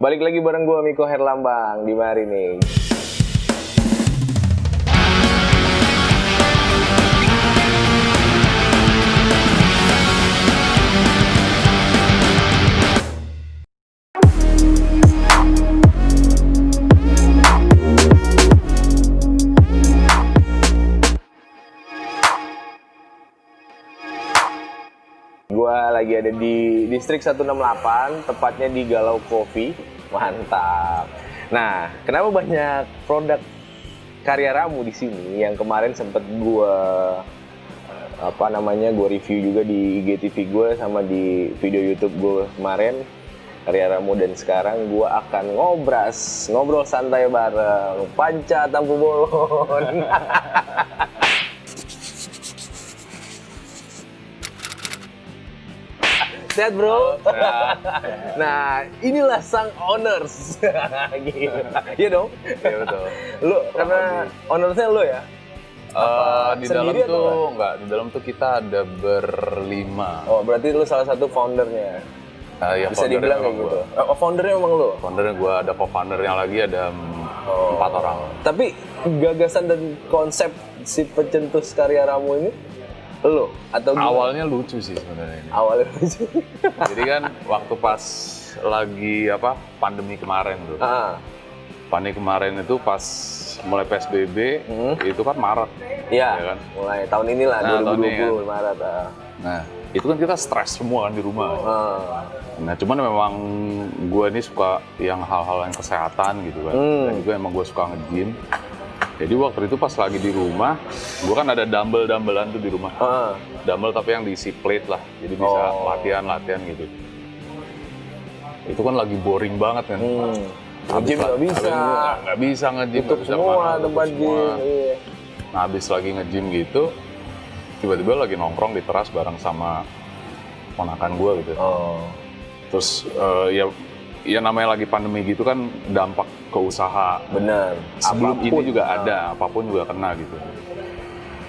Balik lagi bareng gue Miko Herlambang di mari nih. Gua lagi ada di Distrik 168, tepatnya di Galau Coffee. Mantap. Nah, kenapa banyak produk karya Ramu di sini yang kemarin sempet gua gua review juga di IGTV gue sama di video YouTube gue kemarin karya Ramu, dan sekarang gua akan ngobrol santai bareng Panca Tampu Bolon. Sehat bro. Nah, inilah sang owners. Gitu. Iya dong. Iya betul. Lu karena ownersnya lu ya? Di dalam Sendiri tuh atau enggak, di dalam tuh kita ada berlima. Oh, berarti lu salah satu foundernya. Ya, Bisa foundernya dibilang kayak memang gitu. gua. Foundernya emang lu. Foundernya gue, ada co-foundernya lagi, ada 4 orang. Tapi gagasan dan konsep si pencetus karya Ramu ini lu atau gimana? Awalnya lucu sih sebenarnya ini. Awalnya lucu. Jadi kan waktu pas lagi pandemi kemarin tuh. Pandemi kemarin itu pas mulai PSBB, itu kan Maret. Iya, ya kan? mulai tahun inilah, Nah, 2020 tahun ini kan. Maret. Nah, itu kan kita stres semua kan di rumah. Nah, cuman memang gue ini suka yang hal-hal yang kesehatan gitu kan. Dan juga emang gue suka nge-gym. Jadi waktu itu pas lagi di rumah, gue kan ada dumbbell-dumbellan tuh di rumah. Dumbbell tapi yang diisi plate lah, jadi bisa latihan-latihan gitu. Itu kan lagi boring banget kan. Nge-gym nggak bisa. Nggak bisa nge-gym. Tutup semua tempat gym. Iya. Nah, habis lagi nge-gym gitu, tiba-tiba lagi nongkrong di teras bareng sama ponakan gue gitu. Terus ya namanya lagi pandemi gitu kan, dampak ke usaha. Bener. Sebelum Apapun. ini juga ada, apapun juga kena gitu.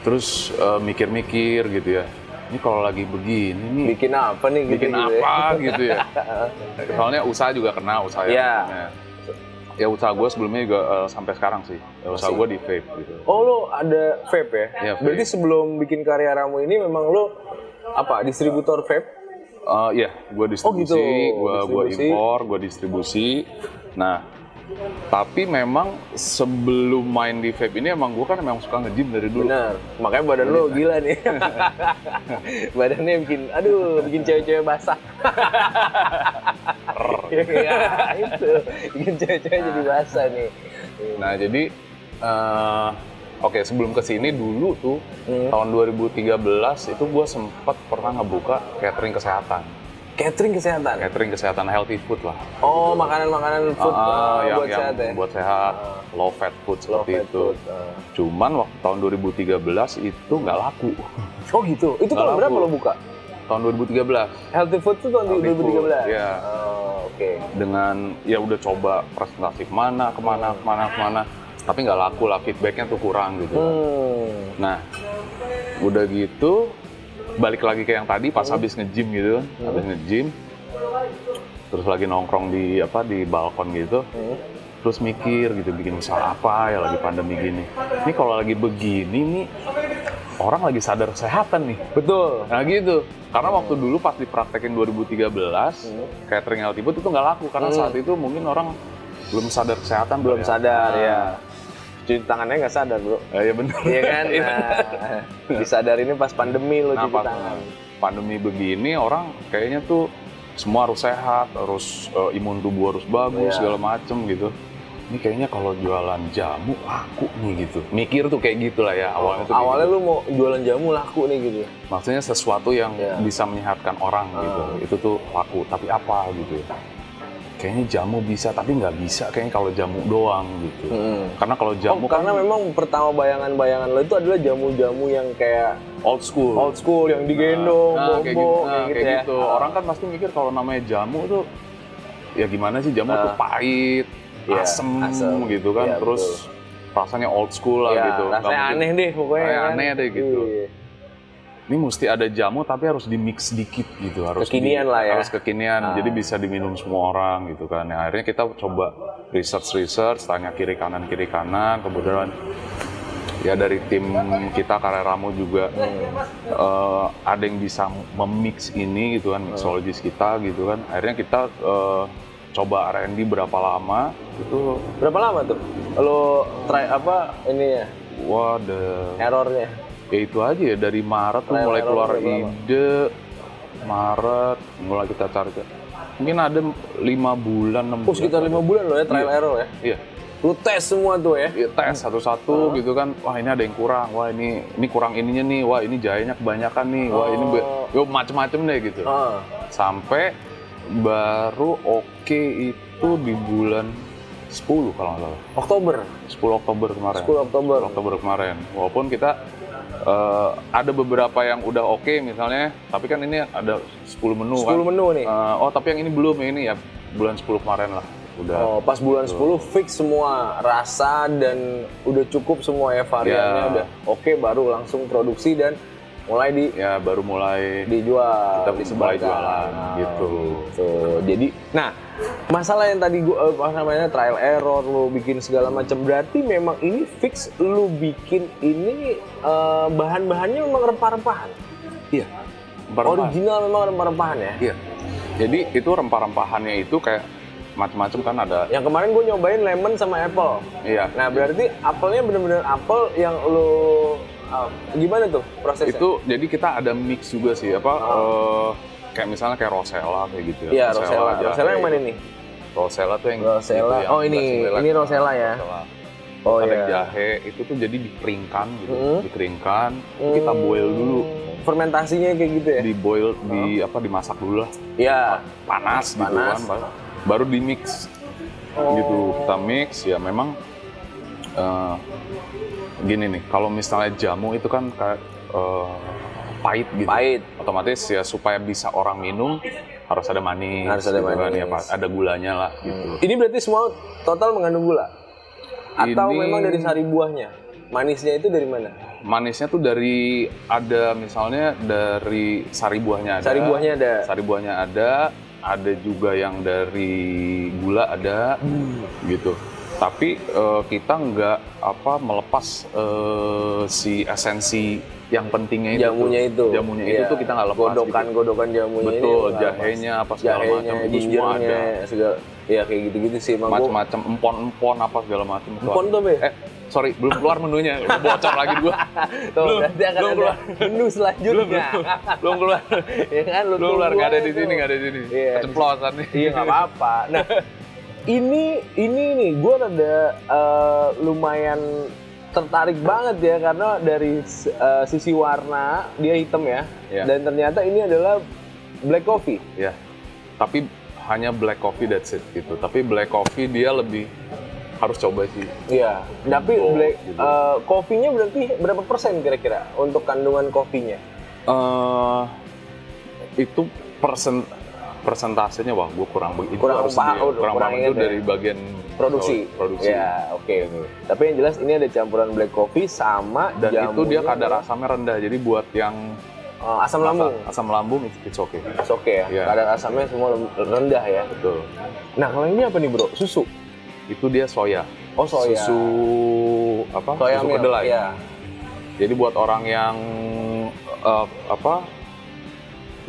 Terus mikir-mikir gitu ya, ini kalau lagi begini nih, Bikin apa nih gitu? bikin apa gitu ya. Soalnya usaha juga kena, usaha yang Iya. namanya. Ya usaha gue sebelumnya juga sampai sekarang sih, usaha gue di vape gitu. Oh, lo ada vape ya? Iya, vape. Berarti sebelum bikin karya Ramu ini memang lo distributor vape? Iya, gue distribusi, gitu. gue Distribusi. impor, gue distribusi. Nah, tapi memang sebelum main di vape ini emang gue kan memang suka nge-gym dari dulu. Benar. Makanya badan lo gila nih. Badannya bikin cewek-cewek basah. Iya, itu. Bikin cewek-cewek jadi basah nih. Nah, jadi oke, sebelum kesini dulu tuh tahun 2013 itu gue sempat pernah ngebuka catering kesehatan. Catering kesehatan. Healthy food lah. Oh, makanan-makanan food yang buat sehat ya? buat sehat, low fat food Low seperti fat itu. food. Cuman waktu tahun 2013 itu nggak laku. Oh gitu. Itu tahun Nggak berapa laku. lo buka? Tahun 2013. Healthy food tuh tahun Healthy 2013? food, iya. Oke. Dengan ya udah coba presentasi kemana, tapi nggak laku lah, feedbacknya tuh kurang gitu. Nah, udah gitu balik lagi ke yang tadi pas habis nge-gym gitu, habis nge-gym, terus lagi nongkrong di balkon gitu, terus mikir gitu bikin usaha apa ya lagi pandemi gini. Ini kalau lagi begini nih orang lagi sadar kesehatan nih. Betul. Nah gitu, karena waktu dulu pas dipraktekin 2013, catering healthy food itu nggak laku karena saat itu mungkin orang belum sadar kesehatan. Belum sadar ya. Cuci tangannya nggak sadar bro. Ya benar. Iya kan? Nah, disadarinnya pas pandemi lo cuci pas tangan. pandemi begini orang kayaknya tuh semua harus sehat, harus imun tubuh harus bagus, segala macem gitu. Ini kayaknya kalau jualan jamu laku nih gitu. Mikir tuh kayak gitulah ya awalnya tuh. Awalnya gitu. lu mau jualan jamu laku nih gitu. Maksudnya sesuatu yang bisa menyehatkan orang gitu. Itu tuh laku, tapi apa gitu ya. Kayaknya jamu bisa, tapi nggak bisa kayaknya kalau jamu doang gitu. Karena kalau jamu karena memang pertama bayangan-bayangan lo itu adalah jamu-jamu yang kayak old school yang digendong, bobo, kayak gitu. Orang kan pasti mikir kalau namanya jamu tuh ya gimana sih, jamu tuh pahit, asem gitu kan, Iya, terus rasanya old school lah gitu. Rasanya aneh deh pokoknya. Aneh deh gitu. ini mesti ada jamu tapi harus di-mix sedikit gitu, harus kekinian lah ya. Harus kekinian, jadi bisa diminum semua orang gitu kan. Nah, akhirnya kita coba research, tanya kiri kanan, kemudian ya dari tim kita Karya Ramu juga ada yang bisa memix ini gitu kan, mixologis kita gitu kan. Akhirnya kita coba R&D berapa lama itu. Berapa lama tuh? Lo try apa ini ya? Wah, errornya? Ya itu aja ya, dari Maret tuh mulai keluar ide. Maret mulai kita cari. Mungkin ada 5 bulan, 6 bulan. Sekitar 5 bulan loh ya, trial error ya? Iya. Lu tes semua tuh ya? Iya, tes satu-satu gitu kan. Wah, ini ada yang kurang. Wah, ini kurang ininya nih. Wah, ini jahenya kebanyakan nih. Wah, ini macem-macem deh gitu. Sampai baru oke itu di bulan 10 kalau nggak salah. Oktober? 10 Oktober kemarin. 10 Oktober kemarin. Walaupun kita ada beberapa yang udah oke misalnya, tapi kan ini ada 10 menu 10 kan. 10 menu nih? Tapi yang ini belum, ini ya bulan 10 kemarin lah. Udah. Pas bulan 10 fix semua rasa dan udah cukup semua ya variannya udah oke, baru langsung produksi dan mulai baru mulai dijual, kita mulai jualan gitu. Jadi, nah masalah yang tadi gua namanya trial error, lu bikin segala macam, berarti memang ini fix lu bikin ini bahan-bahannya memang rempah-rempahan. Iya. Original memang rempah-rempahan ya. Iya. Jadi itu rempah-rempahannya itu kayak macam-macam kan ada. Yang kemarin gue nyobain lemon sama apple. Iya. Nah berarti apelnya bener-bener apel yang lu gimana tuh prosesnya? Itu jadi kita ada mix juga sih kayak misalnya kayak Rosella kayak gitu ya. Iya, Rosella. Rosella yang mana nih? Rosella tuh yang Rosella. Gitu, yang ini Rosella ya. Rosella. Ada jahe itu tuh jadi dikeringkan gitu. Dikeringkan, kita boil dulu. Fermentasinya kayak gitu ya? Di boil, dimasak dulu lah. Iya. Panas gitu kan. Baru di mix. Gitu. Kita mix ya memang gini nih, kalau misalnya jamu itu kan kayak pahit gitu. Pahit. Otomatis ya supaya bisa orang minum harus ada manis. Harus ada gitu manis. Kan, ya, ada gulanya lah gitu. Ini berarti semua total mengandung gula? Atau memang dari sari buahnya? Manisnya itu dari mana? Manisnya tuh misalnya dari sari buahnya ada. Sari buahnya ada juga yang dari gula ada, gitu. Tapi kita nggak melepas si esensi yang pentingnya itu. Jamunya itu tuh kita nggak lepas. Godokan jamunya. Betul, jahenya apa segala macam itu semua ada. Ya kayak gitu-gitu sih. Macam-macam empon apa segala macam. Empon tuh be? Sorry, belum keluar menunya. Udah bocor lagi gua. Tuh, berarti akan ada keluar menu selanjutnya. Belum keluar. Ya kan, lu belum keluar, nggak ada di sini. Iya, keceplosan nih. Iya, nggak apa-apa. Nah, ini nih, gue rada lumayan tertarik banget ya, karena dari sisi warna dia hitam ya, dan ternyata ini adalah black coffee. Ya, tapi hanya black coffee that's it gitu. Tapi black coffee dia lebih harus coba sih. Iya, tapi kopinya berarti berapa persen kira-kira untuk kandungan kopinya? Itu persentasenya gue kurang begitu. Kurang itu dari bagian produksi. Ya, oke. Tapi yang jelas ini ada campuran black coffee sama dan jamunya, itu dia kadar asamnya rendah. Jadi buat yang asam lambung it's okay. It's okay ya. Kadar asamnya semua rendah ya. Betul. Nah, kalau ini apa nih, Bro? Susu. Itu dia soya. Oh, soya. Susu Soya susu kedelai. Ya. Jadi buat orang yang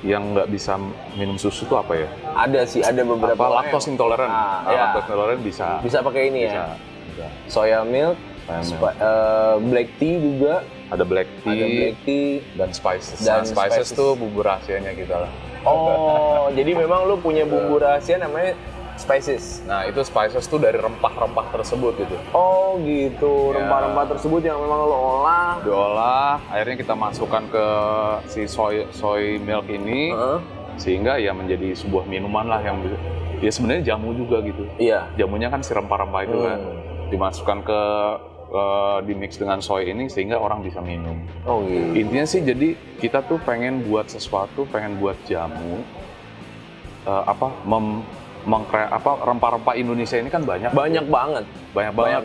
yang nggak bisa minum susu tuh apa ya? Ada sih, ada beberapa lactose intoleran. Lactose intoleran bisa pakai ini ya. Soya milk, black tea juga. Ada black tea dan spices. Dan spices tuh bumbu rahasianya kita lah. Oh, jadi memang lu punya bumbu rahasia namanya spices. Nah, itu spices tuh dari rempah-rempah tersebut gitu. Oh, gitu. Rempah-rempah tersebut yang memang lo diolah, akhirnya kita masukkan ke si soy milk ini, sehingga ya menjadi sebuah minuman lah yang ya sebenarnya jamu juga gitu. Iya. Jamunya kan si rempah-rempah itu kan dimasukkan ke di mix dengan soy ini sehingga orang bisa minum. Oh, gitu. Intinya sih jadi kita tuh pengen buat sesuatu, pengen buat jamu rempah-rempah Indonesia ini kan banyak banget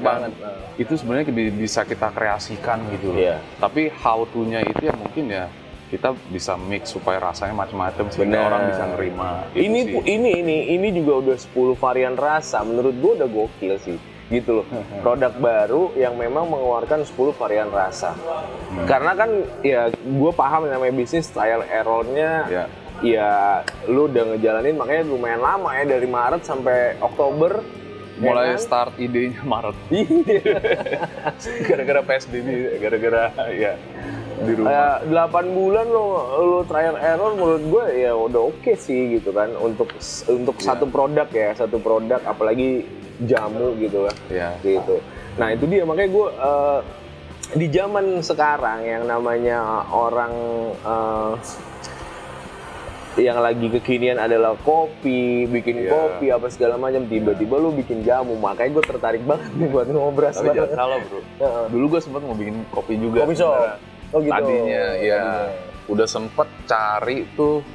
kan? Itu sebenarnya bisa kita kreasikan gitu. Iya. Tapi how to-nya itu ya mungkin ya kita bisa mix supaya rasanya macam-macam sehingga Bener. orang bisa nerima. Gitu sih. Ini juga udah 10 varian rasa. Menurut gue udah gokil sih. Gitu loh. Produk baru yang memang mengeluarkan 10 varian rasa. Karena kan ya gue paham namanya bisnis trial error-nya. Ya. Ya lu udah ngejalanin makanya lumayan lama ya dari Maret sampai Oktober. Mulai ya kan? start idenya Maret. Iya. Gara-gara PSBB, gara-gara ya di rumah. Kayak 8 bulan lo trial error menurut gue ya udah oke sih gitu kan untuk satu produk apalagi jamu gitu lah. Iya. Gitu. Nah itu dia makanya gue di zaman sekarang yang namanya orang yang lagi kekinian adalah kopi, bikin kopi apa segala macam, tiba-tiba lu bikin jamu, makanya gue tertarik banget nih buat ngobras. Tapi jangan salah bro, dulu gue sempet mau bikin kopi juga. Kopi shop? Oh gitu? Tadinya ya, udah sempet cari tuh,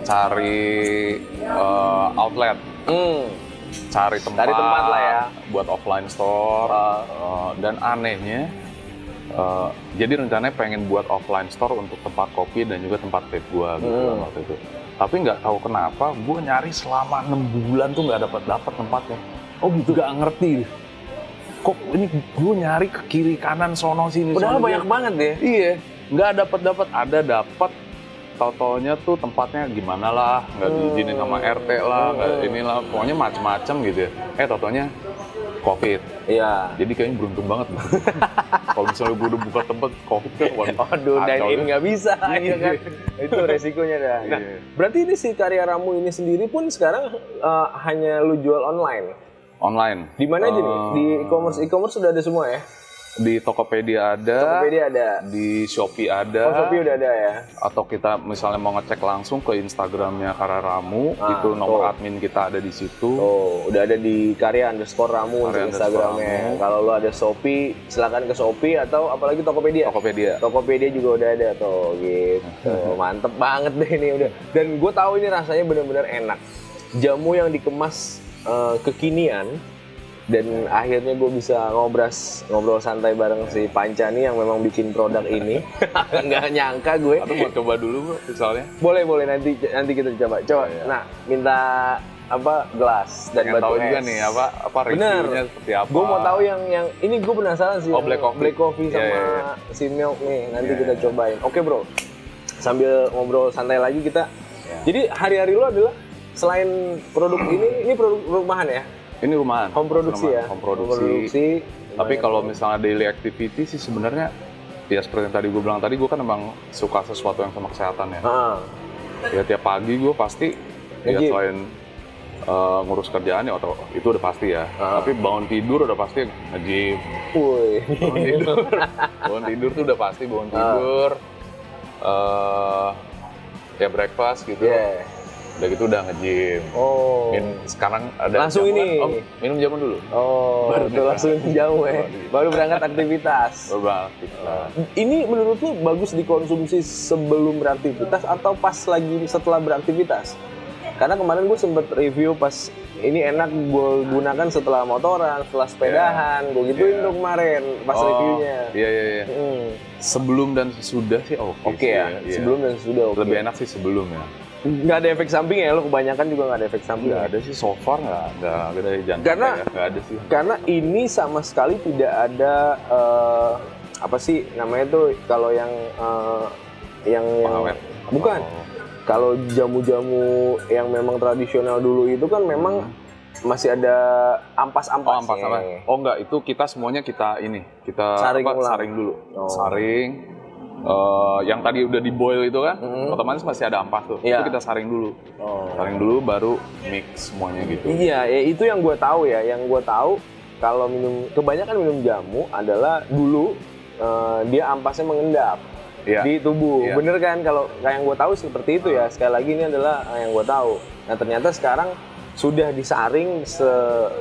cari outlet, cari tempat lah ya, buat offline store, dan anehnya, jadi rencananya pengen buat offline store untuk tempat kopi dan juga tempat vape gue gitu waktu itu. Tapi nggak tahu kenapa, gue nyari selama 6 bulan tuh nggak dapat tempatnya. Oh gitu? Nggak ngerti. Kok ini gue nyari ke kiri kanan sono sini. Padahal banyak banget ya. Iya, nggak dapat. Ada dapat. Tau-taunya tuh tempatnya gimana lah, nggak diizinin sama RT lah, nggak inilah, pokoknya macem-macem gitu ya. Tau-taunya COVID. Iya. Jadi kayaknya beruntung banget. Kalau misalnya gue udah buka tempat COVID kan, waduh, dine-in nggak bisa, ya kan? Itu resikonya dah. Nah, berarti ini si Karya Ramu ini sendiri pun sekarang hanya lu jual online? Online. Di mana aja nih? Di e-commerce sudah ada semua ya? Di Tokopedia ada. Tokopedia ada. Di Shopee ada. Oh, Shopee udah ada ya? Atau kita misalnya mau ngecek langsung ke Instagramnya Karya Ramu, itu nomor admin kita ada di situ. Oh, udah ada di Karya_Ramu di Instagramnya. Kalau lo ada Shopee, silakan ke Shopee atau apalagi Tokopedia. Tokopedia juga udah ada tuh, gitu. Mantep banget deh ini udah. Dan gue tahu ini rasanya benar-benar enak. Jamu yang dikemas kekinian. Dan akhirnya gue bisa ngobrol santai bareng si Panca nih yang memang bikin produk ini. Nggak nyangka gue. Atau mau coba dulu bro, misalnya? Boleh nanti kita coba. Ya. Nah, minta gelas dan batu tahu es. juga nih apa reviewnya seperti apa. Gue mau tahu yang ini gue penasaran sih. Black coffee sama si milk nih. Nanti kita cobain. Oke bro. Sambil ngobrol santai lagi kita. Jadi hari-hari lo adalah selain produk ini produk rumahan ya? Ini rumahan. Home produksi ya? Home produksi. Tapi kalau misalnya daily activity sih sebenarnya ya seperti yang tadi gue bilang tadi, gue kan emang suka sesuatu yang sama kesehatan ya. Ya tiap pagi gue pasti ya selain ngurus kerjaan ya itu udah pasti ya. Tapi bangun tidur udah pasti nge-gym. Bangun tidur tuh udah pasti bangun tidur. Ya breakfast gitu. Udah gitu udah nge-gym. Sekarang ada langsung jamuan. ini. Minum jamu dulu. Baru langsung jamu ya. Baru berangkat aktivitas. Ini menurut lu bagus dikonsumsi sebelum beraktivitas atau pas lagi setelah beraktivitas? Karena kemarin gue sempet review pas ini enak gue gunakan setelah motoran, setelah sepedahan, gue gituin tuh kemarin pas reviewnya. Iya. Sebelum dan sesudah sih oke ya. Sebelum dan sesudah oke. Lebih enak sih sebelum ya. Nggak ada efek samping ya, lo kebanyakan juga nggak ada efek samping. Nggak ada sih, so far nggak ada jantung. Karena nggak ada sih. Karena ini sama sekali tidak ada apa sih namanya tuh kalau yang pengawet. Bukan. Kalau jamu-jamu yang memang tradisional dulu itu kan memang masih ada ampas-ampasnya. Oh enggak, itu kita semuanya kita saring dulu. Saring. Yang tadi udah di boil itu kan, otomatis masih ada ampas tuh. Itu kita saring dulu. Saring dulu baru mix semuanya gitu. Iya, ya itu yang gue tahu ya. Yang gue tahu kalau kebanyakan minum jamu adalah dulu dia ampasnya mengendap di tubuh. Bener kan? Kalau yang gue tahu seperti itu ya. Sekali lagi ini adalah yang gue tahu. Nah ternyata sekarang sudah disaring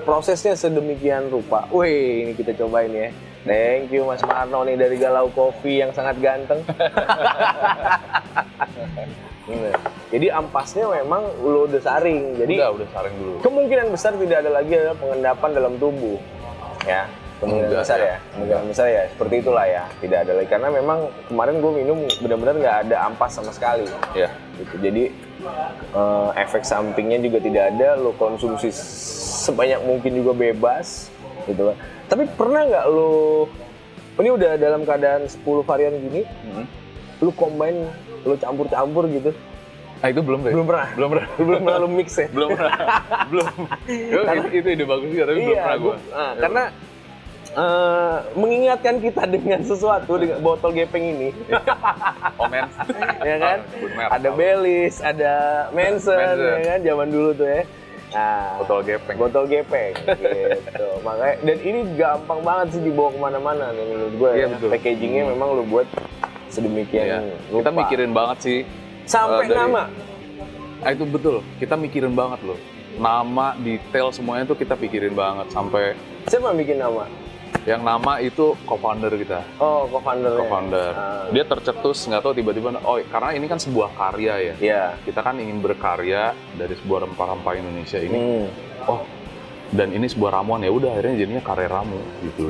prosesnya sedemikian rupa. Wih, ini kita cobain ya. Thank you Mas Marno nih dari Galau Coffee yang sangat ganteng. Jadi ampasnya memang lo udah saring. Jadi udah saring dulu. Kemungkinan besar tidak ada lagi pengendapan dalam tubuh. Ya. Kemungkinan besar ya. Kemungkinan besar ya. Seperti itulah ya. Tidak ada lagi karena memang kemarin gue minum benar-benar nggak ada ampas sama sekali. Iya. Gitu. Jadi efek sampingnya juga tidak ada. Lo konsumsi sebanyak mungkin juga bebas, gitu kan. Tapi pernah nggak lo ini udah dalam keadaan 10 varian gini, lo combine, lo campur-campur gitu? Nah itu belum deh. Belum pernah. Belum pernah lo mix ya? Belum pernah. Belum. Itu ide bagus juga tapi belum pernah gue. Karena mengingatkan kita dengan sesuatu dengan botol gepeng ini. Omen. Ya kan? Ada Baileys, ada Manson, ya kan? Zaman dulu tuh ya. Nah, botol gepeng gitu. Makanya dan ini gampang banget sih dibawa kemana-mana nih menurut gue. Iya, ya. Packagingnya memang lo buat sedemikian rupa. Kita mikirin banget sih. Sampai nama. Itu betul. Kita mikirin banget loh. Nama, detail semuanya tuh kita pikirin banget sampai. Siapa yang bikin nama? Yang nama itu co-founder kita. Oh, co-founder. Dia tercetus, nggak tahu tiba-tiba, karena ini kan sebuah karya ya. Iya. Kita kan ingin berkarya dari sebuah rempah-rempah Indonesia ini. Dan ini sebuah ramuan, ya udah akhirnya jadinya karya ramu gitu.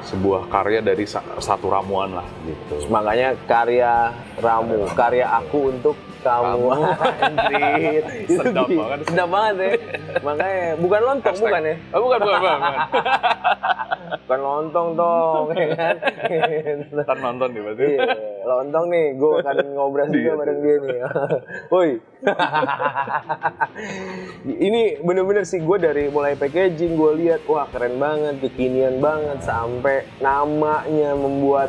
Sebuah karya dari satu ramuan lah gitu. Makanya karya ramu, karya aku untuk kamu. Anjir. Sedap banget. Sedap banget ya. Makanya bukan lontong bukan ya? Bukan. Bukan lontong dong, ya kan? Ntar nonton nih berarti. Iya, lontong nih, gue akan ngobras juga bareng dia nih. Woi. Ini bener-bener sih gue dari mulai packaging gue lihat, wah keren banget, kekinian banget, sampai namanya membuat.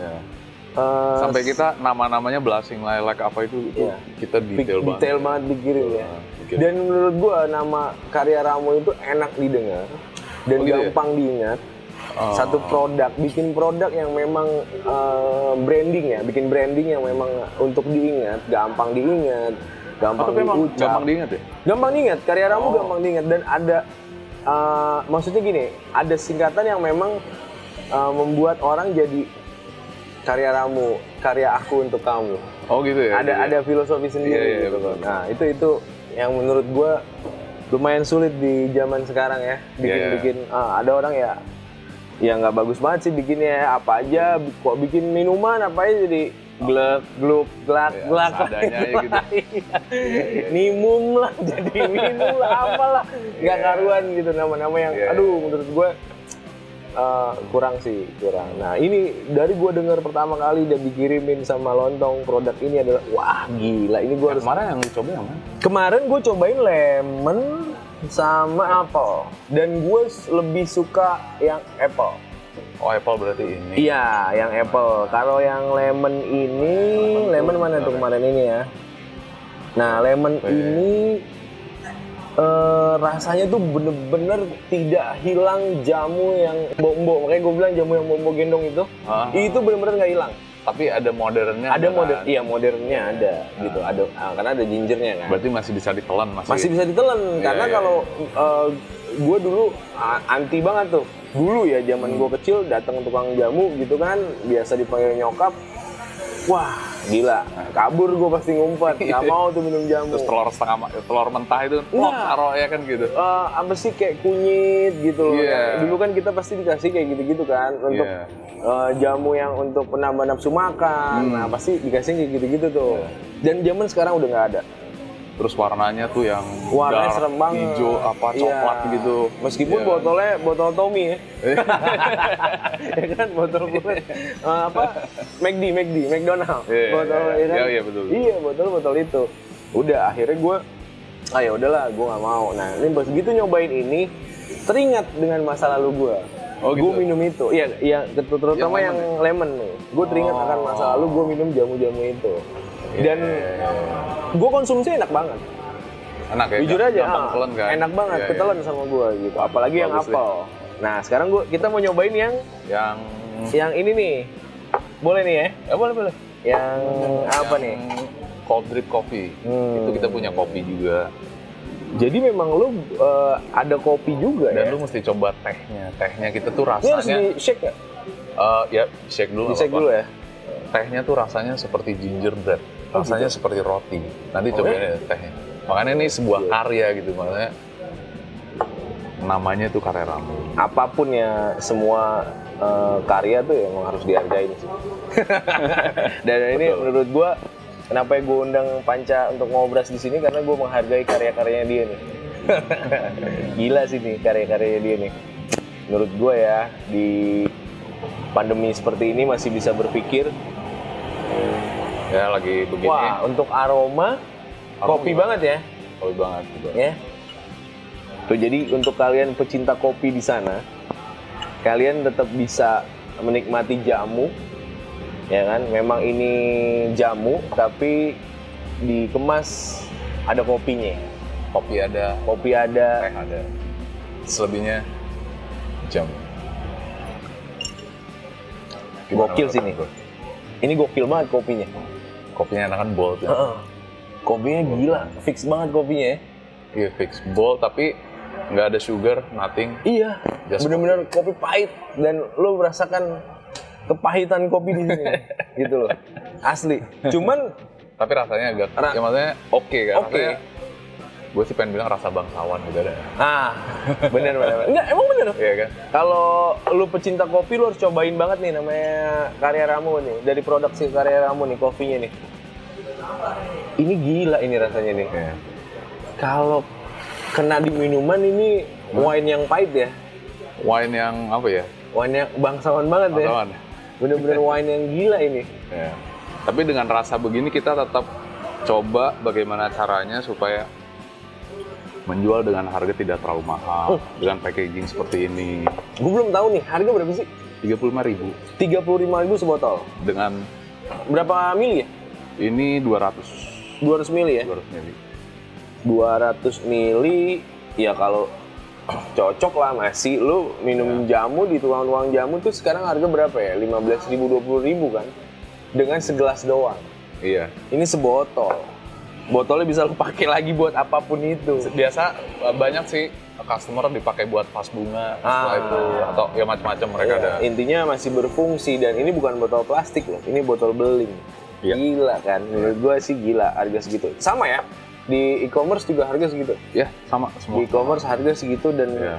Sampai kita nama-namanya Blasing Lilac apa itu kita detail banget. Detail banget dikirim ya. Dan menurut gua nama karya ramu itu enak didengar dan gampang diingat. Satu produk, bikin produk yang memang branding ya, bikin branding yang memang untuk diingat, gampang diingat, gampang diucap. Gampang diingat ya? Gampang diingat, karya ramu gampang diingat dan ada maksudnya gini, ada singkatan yang memang membuat orang jadi karya ramu, karya aku untuk kamu. Oh gitu ya? Ada filosofi sendiri gitu. Nah itu yang menurut gue lumayan sulit di zaman sekarang ya. Bikin ada orang ya nggak bagus banget sih bikinnya, apa aja kok bikin minuman apa aja jadi glak seadanya aja gitu. Nimum lah jadi minum lah apalah nggak karuan gitu nama-nama yang aduh menurut gue kurang. Nah ini dari gue dengar pertama kali dan dikirimin sama Lontong produk ini adalah wah gila ini gue harus. Kemarin yang coba yang mana? Kemarin gue cobain lemon sama apple dan gue lebih suka yang apple. Oh apple berarti ini? Iya yang apple. Kalau yang lemon ini lemon mana tuh kemarin ini ya? Nah lemon ini rasanya tuh bener-bener tidak hilang jamu yang bombo, makanya gue bilang jamu yang bombo gendong itu bener-bener nggak hilang. Tapi ada modernnya. Ada iya modernnya ada gitu, ada karena ada gingernya kan. Berarti masih bisa ditelan masih bisa ditelan karena kalau gue dulu anti banget tuh. Dulu ya zaman gue kecil datang tukang jamu gitu kan, biasa dipanggil nyokap. Wah, gila. Kabur gue pasti ngumpet. Gak mau tuh minum jamu. Terus telur mentah itu taruh ya kan gitu. Apa sih kayak kunyit gitu loh. Dulu kan kita pasti dikasih kayak gitu-gitu kan untuk jamu yang untuk penambah nafsu makan. Nah, pasti dikasih kayak gitu-gitu tuh. Dan zaman sekarang udah nggak ada. Terus warnanya tuh yang warnanya serem banget, hijau apa coklat gitu. Meskipun botolnya botol Tommy ya. Ya kan botol McDonald. Botol ya kan? Iya betul. Iya botol itu. Udah akhirnya gue ya udahlah gue nggak mau. Nah ini pas gitu nyobain ini teringat dengan masa lalu gue. Oh, gitu? Gue minum itu. Iya terutama yang lemon nih. Gue teringat akan masa lalu gue minum jamu-jamu itu. Dan gue konsumsi enak banget. Enak ya? Jujur aja, ketelan, kan? enak banget, ketelan sama gue gitu. Apalagi yang apel. Nah sekarang kita mau nyobain yang ini nih. Boleh nih ya? Ya boleh. Yang apa nih? Cold drip coffee. Itu kita punya kopi juga. Jadi memang lu ada kopi juga dan ya? lu mesti coba tehnya. Tehnya kita tuh rasanya. Ini harus di shake ya? Ya shake dulu. Di shake dulu ya? Tehnya tuh rasanya seperti gingerbread. Rasanya gitu? Seperti roti. Nanti cobain ya tehnya. Makanya ini sebuah karya gitu, makanya namanya tuh karya Ramu. Apapun ya, semua karya tuh emang harus dihargain sih. Dan ini Betul. menurut gua, kenapa gue undang Panca untuk ngobras di sini, karena gue menghargai karya-karyanya dia nih. Gila sih nih karya-karyanya dia nih. Menurut gue ya, di pandemi seperti ini masih bisa berpikir. Ya lagi begini. Wah, untuk aroma kopi gimana? banget ya. Kopi banget juga. Ya. Tuh, jadi untuk kalian pecinta kopi di sana, kalian tetap bisa menikmati jamu, ya kan? Memang ini jamu, tapi dikemas ada kopinya. Kopi ada, Kopi ada. teh ada. Selebihnya jam. Gokil sih nih. Ini gokil banget kopinya. Kopinya enakan bold ya. Kopinya gila, fix banget kopinya ya. Iya fix bold tapi nggak ada sugar, nothing. Iya, Just bener-bener kopi pahit dan lo merasakan kepahitan kopi di sini, gitu loh. Asli. Cuman Tapi rasanya agak, ya maksudnya oke kan? Oke. Rasanya, gue sih pengen bilang rasa bangsawan gitu ada. bener. Enggak, emang bener. Iya kan? Kalau lu pecinta kopi, lu harus cobain banget nih namanya Karya Ramu nih. Dari produksi Karya Ramu nih, kopinya nih. Ini gila ini rasanya nih. Iya. Kalau kena di minuman ini wine yang pahit ya. Wine yang apa ya? Wine yang bangsawan banget Bangsawan. ya. Bener-bener wine yang gila ini. Ya. Tapi dengan rasa begini kita tetap coba bagaimana caranya supaya menjual dengan harga tidak terlalu mahal, dengan packaging seperti ini. Gue belum tahu nih, harga berapa sih? 35.000 35.000 sebotol. dengan Berapa mili ya? ini 200 200 mili ya? 200 mili. 200 mili, ya kalau cocok lah masih. Lu minum jamu di tukang-tukang jamu tuh sekarang harga berapa ya? 15.000, 20.000 kan? Dengan segelas doang. Iya. Ini sebotol. Botolnya bisa lu pakai lagi buat apapun itu. Biasa banyak sih customer dipakai buat vas bunga setelah itu atau ya macam-macam mereka ada. Intinya masih berfungsi, dan ini bukan botol plastik loh. Ini botol beling. Iya. Gila kan? Menurut gue sih gila harga segitu. Sama ya? Di e-commerce juga harga segitu. Ya sama semua. Di e-commerce harga segitu, dan Iya.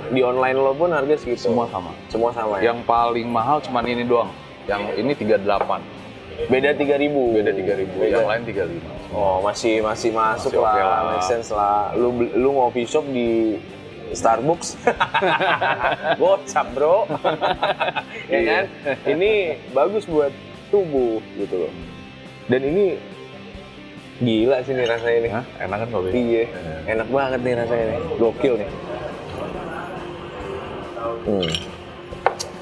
di online lo pun harga segitu. Semua sama. Semua sama ya? Yang paling mahal cuman ini doang. Yang ini 38. Beda 3.000. Beda 3.000. Yang lain 35. Oh, masih masuk Masih lah, oke lah. make sense lah. Lu ngopi shop di Starbucks. Gocap, bro. Ya kan? Ini bagus buat tubuh gitu loh. Dan ini gila sih nih rasanya nih. Hah? Enak kan kopi? Iya, enak banget nih rasanya nih. Gokil nih.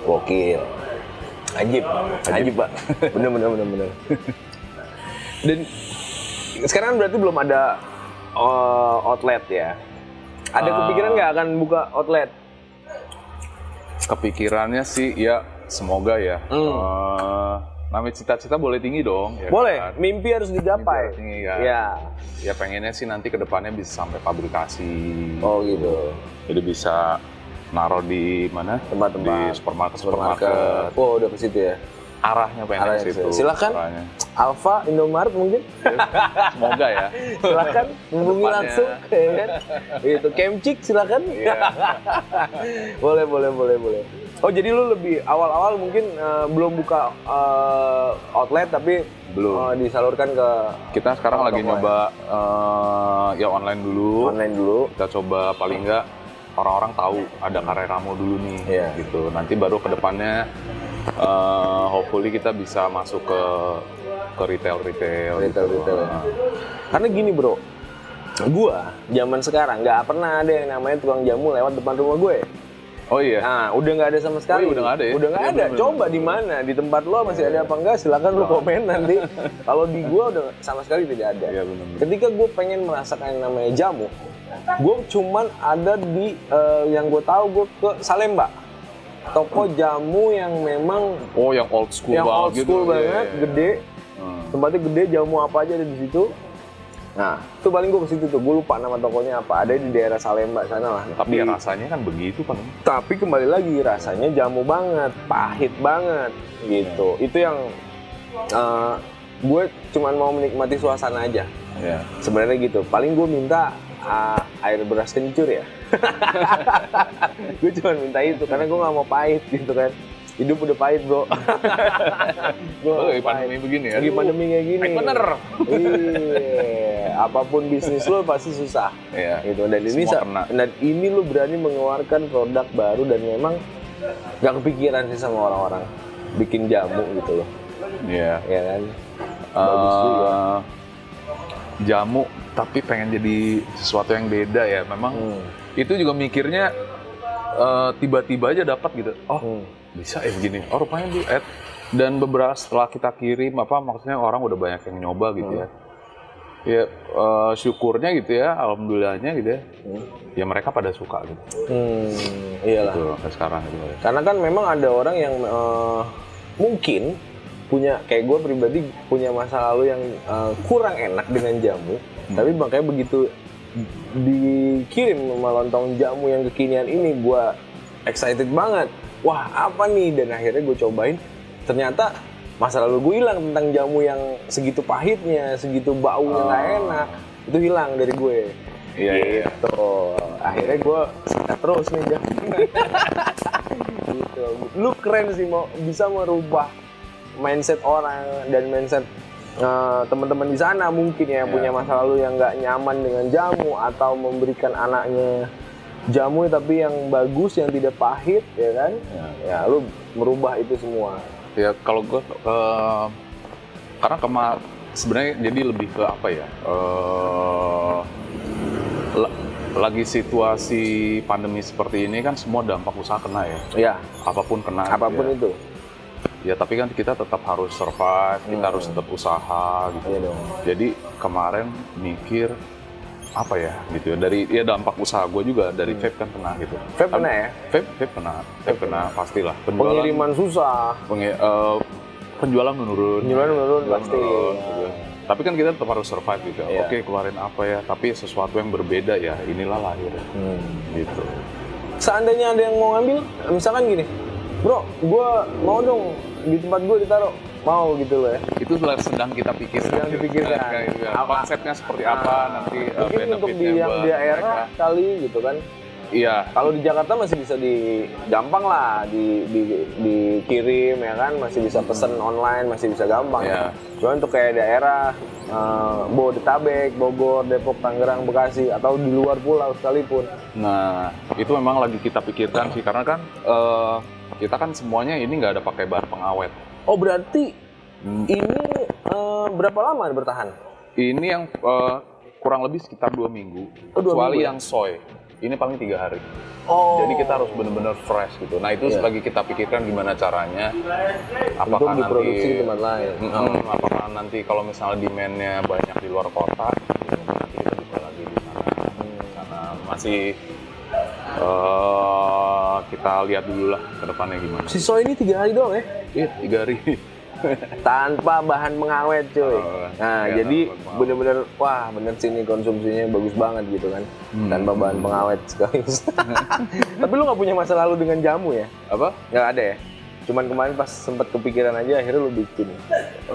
Gokil. Ajib Pak. Bener. Dan sekarang berarti belum ada outlet ya? Ada kepikiran nggak akan buka outlet? Kepikirannya sih ya semoga ya. Namanya cita-cita boleh tinggi dong. Ya Boleh, kan? mimpi harus digapai. Mimpi harus tinggi kan? Ya. Ya pengennya sih nanti kedepannya bisa sampai pabrikasi. Oh gitu. Jadi bisa naruh di mana? Tempat-tempat. Di supermarket. Oh, udah ke situ ya. Arahnya pengen Arahnya ke situ. ke situ. Silakan. Arahnya. Alfa, Indomaret mungkin. Semoga ya. Silakan hubungi Depannya. langsung, ya kan? Itu Kemcik silakan. Iya. boleh. Oh, jadi lu lebih awal-awal mungkin belum buka outlet, tapi Belum. disalurkan ke Kita sekarang lagi toko nyoba ya online dulu. online dulu. Kita coba paling enggak orang-orang tahu ada Karya Ramu dulu nih, Iya. gitu. Nanti baru ke depannya hopefully kita bisa masuk ke retail. Retail. Karena gini bro, gua zaman sekarang nggak pernah ada yang namanya tukang jamu lewat depan rumah gue. Oh iya. Nah, udah nggak ada sama sekali. Oh iya, udah nggak ada ya? Udah nggak Iya, ada. bener-bener. Coba di mana? Di tempat lo masih ada apa enggak? Silakan lo komen nanti. Kalau di gua udah sama sekali tidak ada. Iya, bener-bener. Ketika gue pengen merasakan yang namanya jamu, gue cuman ada di yang gue tahu, gue ke Salemba. Toko jamu yang memang Oh, yang old school yang banget old school gitu. banget, Iya. gede. Tempatnya gede, jamu apa aja ada di situ. Nah, itu paling gue ke situ tuh. Gue lupa nama tokonya apa. Ada di daerah Salemba sana lah. Tapi ya rasanya kan begitu kan. Tapi kembali lagi rasanya jamu banget, pahit banget gitu. Itu yang gue cuman mau menikmati suasana aja. Iya. Sebenarnya gitu. Paling gue minta air beras kencur ya. Gue cuma minta itu karena gue nggak mau pahit gitu kan. Hidup udah pahit bro. Lagi pandemi begini ya. Lagi pandemi kayak gini. Pahit bener. Iya, apapun bisnis lo pasti susah. Iya. Gitu. Dan ini dan ini lo berani mengeluarkan produk baru dan memang gak kepikiran sih sama orang-orang bikin jamu gitu loh. Iya. Iya kan. Bagus juga. Jamu tapi pengen jadi sesuatu yang beda ya. Memang itu juga mikirnya tiba-tiba aja dapat gitu. Oh, bisa ya begini. Oh, rupanya di add. Dan beberapa setelah kita kirim maksudnya orang udah banyak yang nyoba gitu ya. Ya syukurnya gitu ya, alhamdulillahnya gitu ya. Ya mereka pada suka gitu. Iyalah. Gitu, sampai sekarang gitu. Karena kan memang ada orang yang mungkin punya, kayak gue pribadi punya masa lalu yang kurang enak dengan jamu. Tapi makanya begitu dikirim sama lontong jamu yang kekinian ini, gue excited banget. Wah, apa nih? Dan akhirnya gue cobain, ternyata masa lalu gue hilang tentang jamu yang segitu pahitnya, segitu baunya nggak enak. Itu hilang dari gue. Iya, gitu. Akhirnya gue suka terus nih jamu. Gitu. Lu keren sih, mau bisa merubah mindset orang dan mindset teman-teman di sana mungkin ya, punya masa lalu yang nggak nyaman dengan jamu, atau memberikan anaknya jamu tapi yang bagus, yang tidak pahit, ya kan? Ya lu merubah itu semua. Ya kalau gue karena sebenarnya jadi lebih ke apa ya? Lagi situasi pandemi seperti ini kan semua dampak usaha kena ya. Iya. Apapun kena. Apapun gitu ya. itu. Ya tapi kan kita tetap harus survive, kita harus tetap usaha gitu. Iya dong. Jadi kemarin mikir apa ya gitu ya, dari ya dampak usaha gue juga dari vape kan kena gitu. Vape kena ya? Vape kena pastilah. Pengiriman susah. Penjualan menurun Pasti. Gitu. Tapi kan kita tetap harus survive gitu. Iya. Oke, keluarin apa ya, tapi sesuatu yang berbeda ya, inilah lahir gitu. Seandainya ada yang mau ngambil, misalkan gini, bro, gue mau dong di tempat gue ditaruh, mau gitu loh ya. Itu sedang kita pikirkan. Sedang dipikirkan. Konsepnya seperti apa nanti, mungkin untuk di yang daerah mereka kali gitu kan. Iya. Kalau di Jakarta masih bisa gampang lah dikirim ya kan, masih bisa pesen online, masih bisa gampang. Iya. Cuma untuk kayak daerah Bodetabek, Bogor, Depok, Tangerang, Bekasi, atau di luar pulau sekalipun. Nah, itu memang lagi kita pikirkan sih, karena kan kita kan semuanya ini nggak ada pakai bahan pengawet. Oh, berarti ini berapa lama bertahan? Ini yang kurang lebih sekitar 2 minggu. Oh, 2 kecuali minggu, yang soy. Ini paling 3 hari. Oh. Jadi kita harus benar-benar fresh gitu. Nah itu lagi kita pikirkan gimana caranya. Apakah untuk diproduksi nanti di tempat lain. Apakah nanti kalau misalnya demand-nya banyak di luar kota, nanti kita bisa lagi di sana. Masih kita lihat dulu lah ke depannya gimana. Si soy ini 3 hari doang ya? Iya, 3 hari. Tanpa bahan pengawet cuy. Nah ya, jadi bener-bener wah bener sih ini konsumsinya bagus banget gitu kan, tanpa bahan pengawet sekali. Tapi lu nggak punya masa lalu dengan jamu ya? Apa? Nggak ada ya? Cuman kemarin pas sempet kepikiran aja akhirnya lu bikin.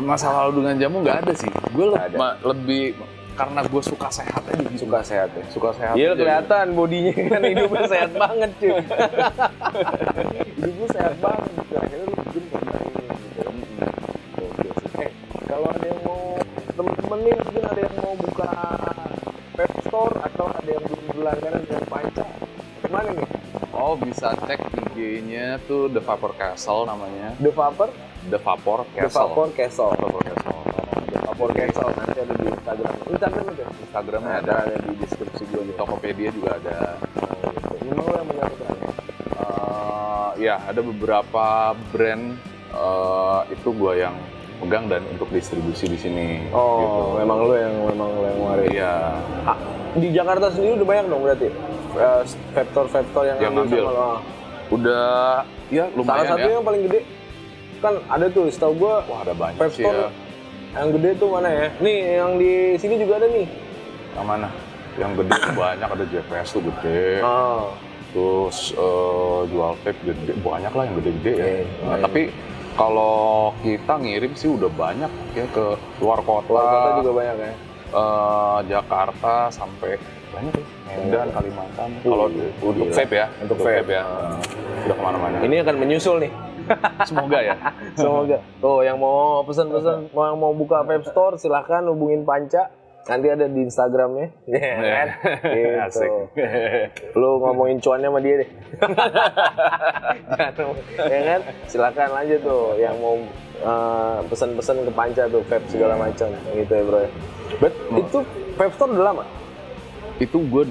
Masa lalu dengan jamu nggak ada sih. Gue lebih karena gue suka sehat aja gitu. Suka sehat ya? Suka sehat. Iya kelihatan bodinya kan, hidupnya sehat banget cuy. Hidupnya sehat banget gitu. Akhirnya lu bikin konten ini gitu. Kalau ada yang mau, temen-temen nih mungkin ada yang mau buka vape store atau ada yang belum berlangganan dengan Panca, kemana nih? Oh, bisa cek IG-nya tuh The Vapor Castle namanya. The Vapor? The Vapor Castle. The Vapor Castle. The Vapor Castle. The Vapor Castle nanti ada di Instagram. Instagram ada? Instagramnya ada di deskripsi gue. Di Tokopedia juga ada. Memang lo yang menyatukannya? Ya, ada beberapa brand itu gue yang pegang dan untuk distribusi di sini. Oh, gitu. memang lo yang ngeluarin. Iya. Di Jakarta sendiri udah banyak dong berarti vape-store yang ngambil. Sama lo. Udah, ya lumayan. Salah satunya yang paling gede kan ada tuh, setahu gue. Wah, ada banyak vape sih store ya. yang gede tuh mana ya? Nih, yang di sini juga ada nih. Yang mana? Yang gede tuh banyak, ada JPS tuh gede. Oh. Terus jual vape gede, banyak lah yang gede-gede ya. Nah, iya. tapi kalau kita ngirim sih udah banyak ya ke luar kota. Luar kota juga banyak ya. Jakarta sampai banyak ya. Medan, Kalimantan. Kalau untuk gila. vape ya, Untuk vape ya. Udah kemana-mana. Ini akan menyusul nih. Semoga ya. Semoga. Tuh yang mau pesan-pesan, mau buka vape store silahkan hubungin Panca. Nanti ada di Instagramnya, ya kan? Gitu. Asik. Lu ngomongin cuannya sama dia deh. Ya kan? Silakan aja tuh yang mau pesan-pesan ke Panca tuh vape segala macam gitu ya bro. Itu vape store udah lama? Itu gue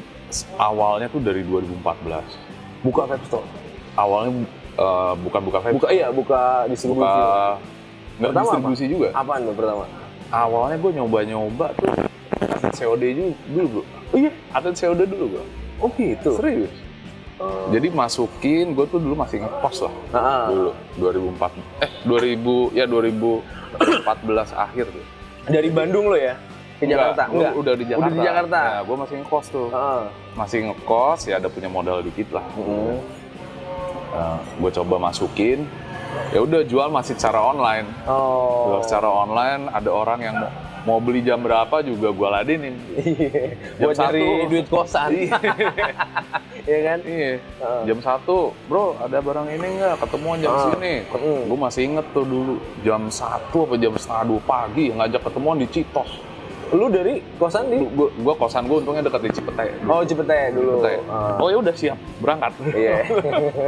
awalnya tuh dari 2014. Buka vape store? Awalnya bukan buka vape. Buka distribusi. Nggak Pertama distribusi apa? juga. Apaan tuh pertama? Awalnya gue nyoba-nyoba tuh atlet COD dulu bro. Oh iya? Atlet COD dulu bro. Oh gitu? Serius? Jadi masukin, gue tuh dulu masih ngekos lah. Dulu, 2014 akhir tuh. Dari Bandung lo ya? Ke Jakarta? Enggak, udah di Jakarta. Udah di Jakarta? Ya, gue masih ngekos tuh. Masih ngekos, ya ada punya modal dikit lah. Gue coba masukin, ya udah jual masih secara online. Jual secara online, ada orang yang mau beli jam berapa juga gue ladenin. Buat cari duit kosan. Iya kan? Iya. Jam 1, bro ada barang ini nggak? Ketemuan jam sini. Gue masih inget tuh dulu jam 1 apa jam setengah 2 pagi ngajak ketemuan di Citos. Lu dari kosan di? Gue kosan gue untungnya dekat di Cipete. Oh Cipete dulu. Cipete. Oh ya udah siap berangkat. Iya.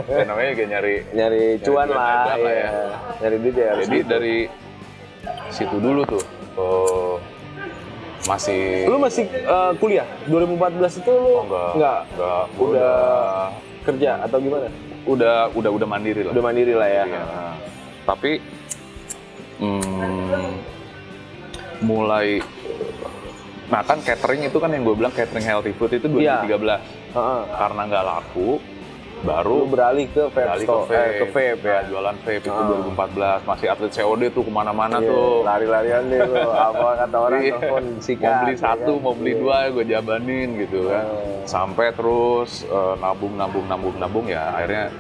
Ya, namanya kayak nyari cuan lah. Iya. Ya. Nyari duit ya. Jadi dari situ dulu tuh. Lu masih kuliah? 2014 itu lu enggak. Udah kerja atau gimana? Udah mandiri lah. Udah mandiri lah ya. Iya. Tapi mulai kan catering itu kan yang gue bilang catering healthy food itu 2013. Karena nggak laku, baru lu beralih ke vape store, ke vape ya. Jualan vape itu 2014, masih atlet COD tuh kemana-mana tuh. Lari-larian deh tuh, apa kata orang telepon sikat. Mau beli satu, mau beli dua, gue jabanin gitu kan. Sampai terus nabung ya akhirnya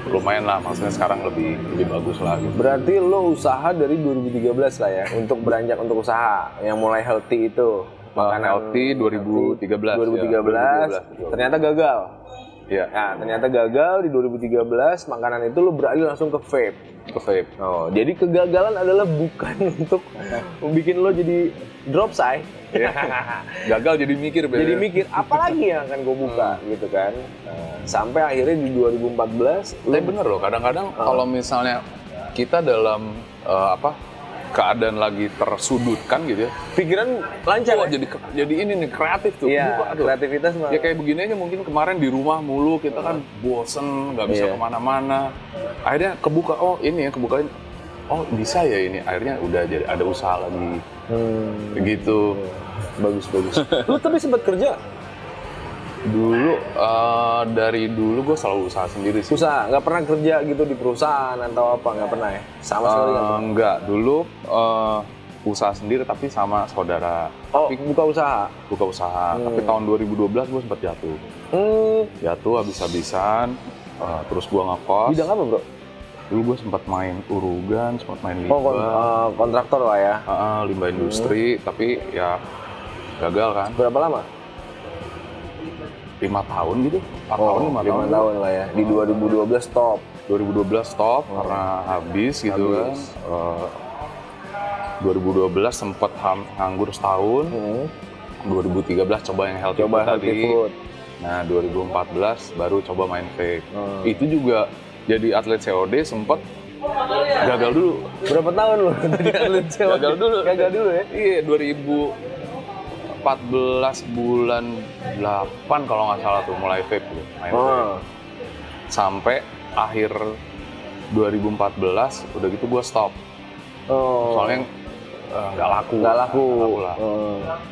lumayan lah, maksudnya sekarang lebih bagus lah gitu. Berarti lo usaha dari 2013 lah ya, untuk beranjak untuk usaha yang mulai healthy itu. Makanan healthy 2013. 2013. Ternyata gagal. Iya. Nah, ternyata gagal di 2013, makanan itu lo beralih langsung ke vape. Ke vape. Oh, jadi kegagalan adalah bukan untuk bikin lo jadi drop say. Gagal jadi mikir. Jadi mikir, apa lagi yang akan gue buka gitu kan. Sampai akhirnya di 2014. Tapi bener loh, kadang-kadang kalau misalnya kita dalam keadaan lagi tersudutkan gitu ya, pikiran lancar. Jadi ini nih kreatif tuh. Iya, buka tuh. kreativitas mah. Ya kayak begini aja, mungkin kemarin di rumah mulu kita kan bosen, nggak bisa kemana-mana. Akhirnya kebuka, kebukain. Oh bisa ya ini. Akhirnya udah jadi ada usaha lagi. Begitu. Bagus. Lu tapi sempat kerja? Dulu dari dulu gue selalu usaha sendiri sih. Usaha, nggak pernah kerja gitu di perusahaan atau apa, nggak pernah ya? Sama sekali nggak pernah? Enggak, dulu usaha sendiri tapi sama saudara. Oh, buka usaha? Buka usaha, tapi tahun 2012 gue sempat jatuh. Jatuh habis-habisan, terus gue ngekos. Bidang apa bro? Dulu gue sempat main urugan, sempat main limbah. Oh, kontraktor lah ya? Limbah industri, tapi ya gagal kan. Berapa lama? 5 tahun gitu, 4 tahun, 5 tahun lah ya. Di 2012 stop. 2012 stop karena habis gitu kan. 2012 sempat nganggur setahun. 2013 coba yang healthy food tadi. Nah 2014 baru coba main vape. Itu juga jadi atlet COD sempat gagal dulu. Berapa tahun lo jadi atlet COD? Gagal dulu ya? Iya 2014 bulan 8 kalau nggak salah tuh mulai vape gitu, main vape. Sampai akhir 2014 udah gitu gue stop. Soalnya nggak laku lah.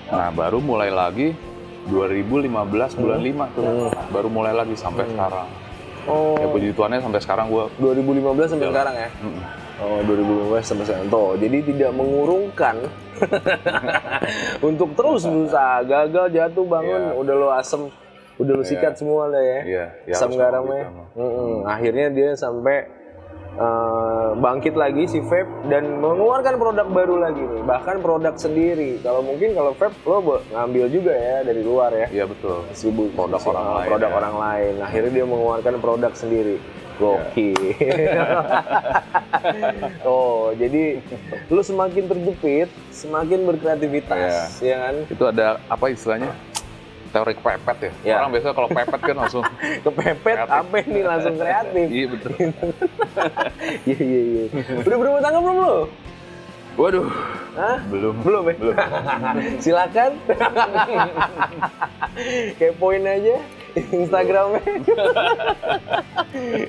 Nah baru mulai lagi 2015 bulan 5 tuh baru mulai lagi sampai sekarang. Ya puji Tuhannya sampai sekarang gue 2015 sampai sekarang ya. 2015 sampai sekarang. Tuh, jadi tidak mengurungkan untuk terus berusaha. Gagal, jatuh, bangun, udah lo asem, udah lo sikat semua lah ya. Asam garamnya. Akhirnya dia sampai bangkit lagi si vape dan mengeluarkan produk baru lagi nih, bahkan produk sendiri. Kalau vape lo ngambil juga ya dari luar ya. Iya betul. Produk orang lain. Akhirnya dia mengeluarkan produk sendiri. Gokil. Oh, jadi lu semakin terjepit, semakin berkreativitas, ya kan? Itu ada apa istilahnya? Teori kepepet ya. Orang biasanya kalau pepet kan langsung kepepet kreatif. Apa ini langsung kreatif. Iya betul. Iya. Udah berumah tangga belum lo? Waduh. Hah? Belum ya? Belum. Silakan. Kepoin aja Instagramnya.